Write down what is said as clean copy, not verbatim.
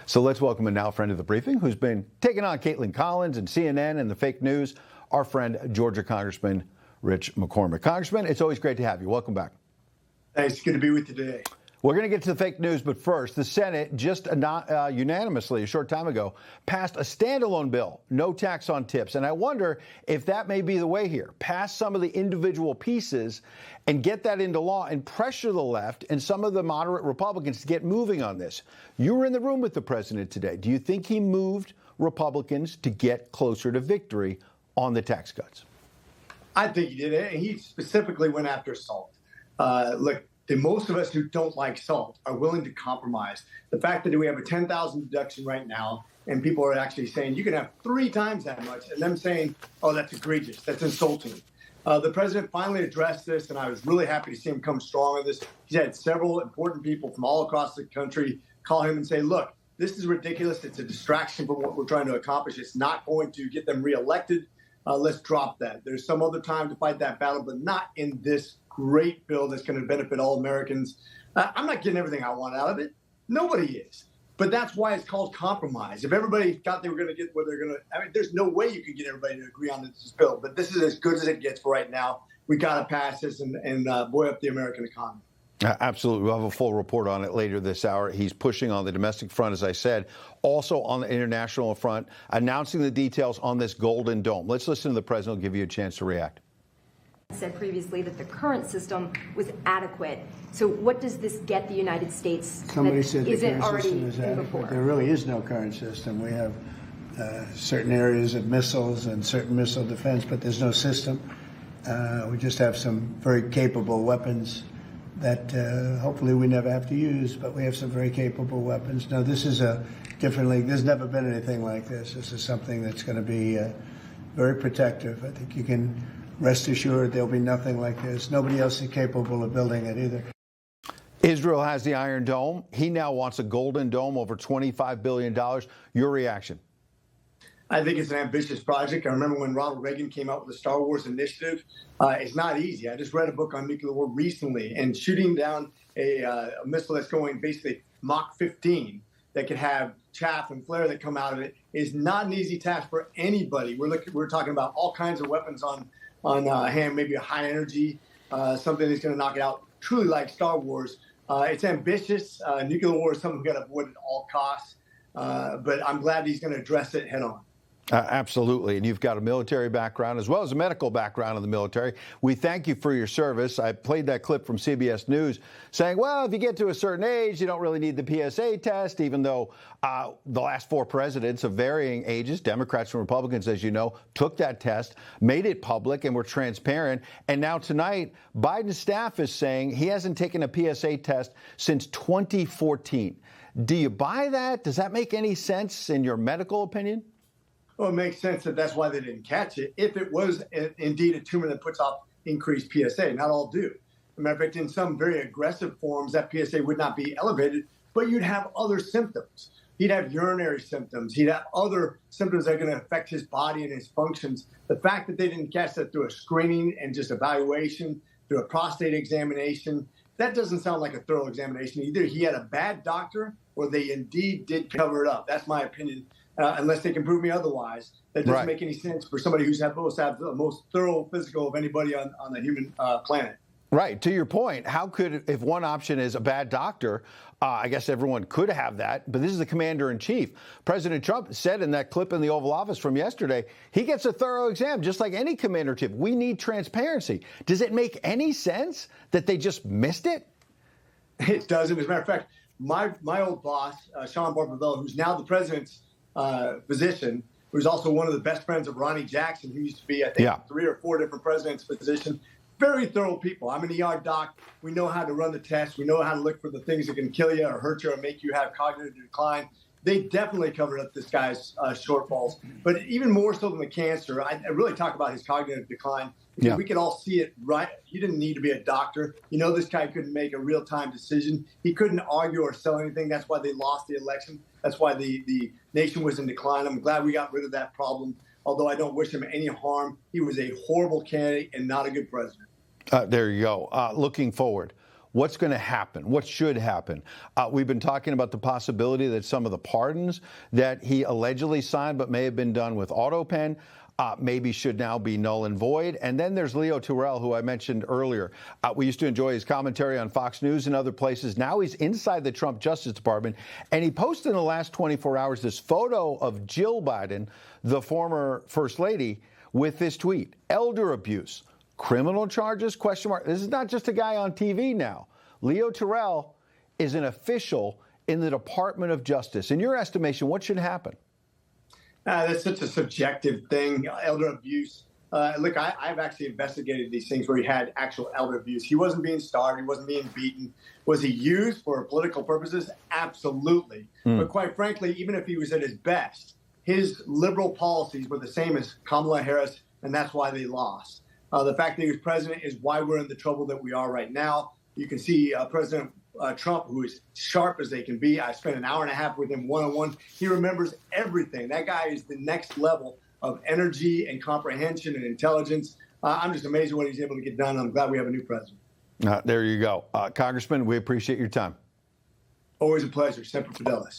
So let's welcome a now friend of the briefing who's been taking on Caitlin Collins and CNN and the fake news, our friend Georgia Congressman Rich McCormick. Congressman, it's always great to have you. Welcome back. Thanks. Good to be with you today. We're going to get to the fake news, but first, the Senate just unanimously, a short time ago, passed a standalone bill, no tax on tips. And I wonder if that may be the way here. Pass some of the individual pieces and get that into law and pressure the left and some of the moderate Republicans to get moving on this. You were in the room with the president today. Do you think he moved Republicans to get closer to victory on the tax cuts? I think he did it. And he specifically went after SALT. Look, most of us who don't like SALT are willing to compromise. The fact that we have a $10,000 deduction right now, and people are actually saying you can have 3 times that much, and them saying, oh, that's egregious, that's insulting. The president finally addressed this, and I was really happy to see him come strong on this. He's had several important people from all across the country call him and say, look, this is ridiculous. It's a distraction from what we're trying to accomplish. It's not going to get them reelected. Let's drop that. There's some other time to fight that battle, but not in this great bill that's going to benefit all Americans. I'm not getting everything I want out of it. Nobody is. But that's why it's called compromise. If everybody thought they were going to get what they're going to, I mean, there's no way you can get everybody to agree on this bill. But this is as good as it gets for right now. We got to pass this and buoy up the American economy. Absolutely. We'll have a full report on it later this hour. He's pushing on the domestic front, as I said, also on the international front, announcing the details on this Golden Dome. Let's listen to the president. I'll give you a chance to react. Said previously that the current system was adequate. So what does this get the United States? Somebody said the current system is adequate. There really is no current system. We have certain areas of missiles and certain missile defense, but there's no system. We just have some very capable weapons that hopefully we never have to use, but we have some very capable weapons. Now, this is a different league. There's never been anything like this. This is something that's going to be very protective. I think you can rest assured there'll be nothing like this. Nobody else is capable of building it either. Israel has the Iron Dome. He now wants a Golden Dome, over $25 billion. Your reaction? I think it's an ambitious project. I remember when Ronald Reagan came out with the Star Wars initiative. It's not easy. I just read a book on nuclear war recently, and shooting down a missile that's going basically Mach 15 that could have chaff and flare that come out of it is not an easy task for anybody. We're talking about all kinds of weapons on hand, maybe a high energy, something that's going to knock it out. Truly like Star Wars. It's ambitious. Nuclear war is something we've got to avoid at all costs. But I'm glad he's going to address it head on. Absolutely. And you've got a military background as well as a medical background in the military. We thank you for your service. I played that clip from CBS News saying, well, if you get to a certain age, you don't really need the PSA test, even though the last 4 presidents of varying ages, Democrats and Republicans, as you know, took that test, made it public, and were transparent. And now tonight, Biden's staff is saying he hasn't taken a PSA test since 2014. Do you buy that? Does that make any sense in your medical opinion? Well, it makes sense that that's why they didn't catch it. If it was indeed a tumor that puts off increased PSA, not all do. As a matter of fact, in some very aggressive forms, that PSA would not be elevated, but you'd have other symptoms. He'd have urinary symptoms. He'd have other symptoms that are going to affect his body and his functions. The fact that they didn't catch that through a screening and just evaluation, through a prostate examination, that doesn't sound like a thorough examination. Either he had a bad doctor or they indeed did cover it up. That's my opinion. Unless they can prove me otherwise, that doesn't make any sense for somebody who's supposed to have the most thorough physical of anybody on the human planet. Right. To your point, how could, if one option is a bad doctor, I guess everyone could have that, but this is the commander in chief. President Trump said in that clip in the Oval Office from yesterday, he gets a thorough exam, just like any commander in chief. We need transparency. Does it make any sense that they just missed it? It doesn't. As a matter of fact, my old boss, Sean Barbavella, who's now the president's physician, who's also one of the best friends of Ronnie Jackson, who used to be, I think, 3 or 4 different presidents' physician. Very thorough people. I'm an ER doc. We know how to run the tests. We know how to look for the things that can kill you or hurt you or make you have cognitive decline. They definitely covered up this guy's shortfalls. But even more so than the cancer, I really talk about his cognitive decline. We could all see it, right? You didn't need to be a doctor. You know, this guy couldn't make a real-time decision. He couldn't argue or sell anything. That's why they lost the election. That's why the nation was in decline. I'm glad we got rid of that problem, although I don't wish him any harm. He was a horrible candidate and not a good president. There you go. Looking forward, What's going to happen? What should happen? We've been talking about the possibility that some of the pardons that he allegedly signed but may have been done with auto pen maybe should now be null and void. And then there's Leo Terrell, who I mentioned earlier. We used to enjoy his commentary on Fox News and other places. Now he's inside the Trump Justice Department. And he posted in the last 24 hours this photo of Jill Biden, the former First Lady, with this tweet: elder abuse, criminal charges, question mark. This is not just a guy on TV now. Leo Terrell is an official in the Department of Justice. In your estimation, what should happen? That's such a subjective thing, elder abuse. Look, I've actually investigated these things where he had actual elder abuse. He wasn't being starved. He wasn't being beaten. Was he used for political purposes? Absolutely. But quite frankly, even if he was at his best, his liberal policies were the same as Kamala Harris, and that's why they lost. The fact that he was president is why we're in the trouble that we are right now. You can see President Trump, who is sharp as they can be. I spent an hour and a half with him one-on-one. He remembers everything. That guy is the next level of energy and comprehension and intelligence. I'm just amazed at what he's able to get done. I'm glad we have a new president. There you go. Congressman, we appreciate your time. Always a pleasure. Semper Fidelis.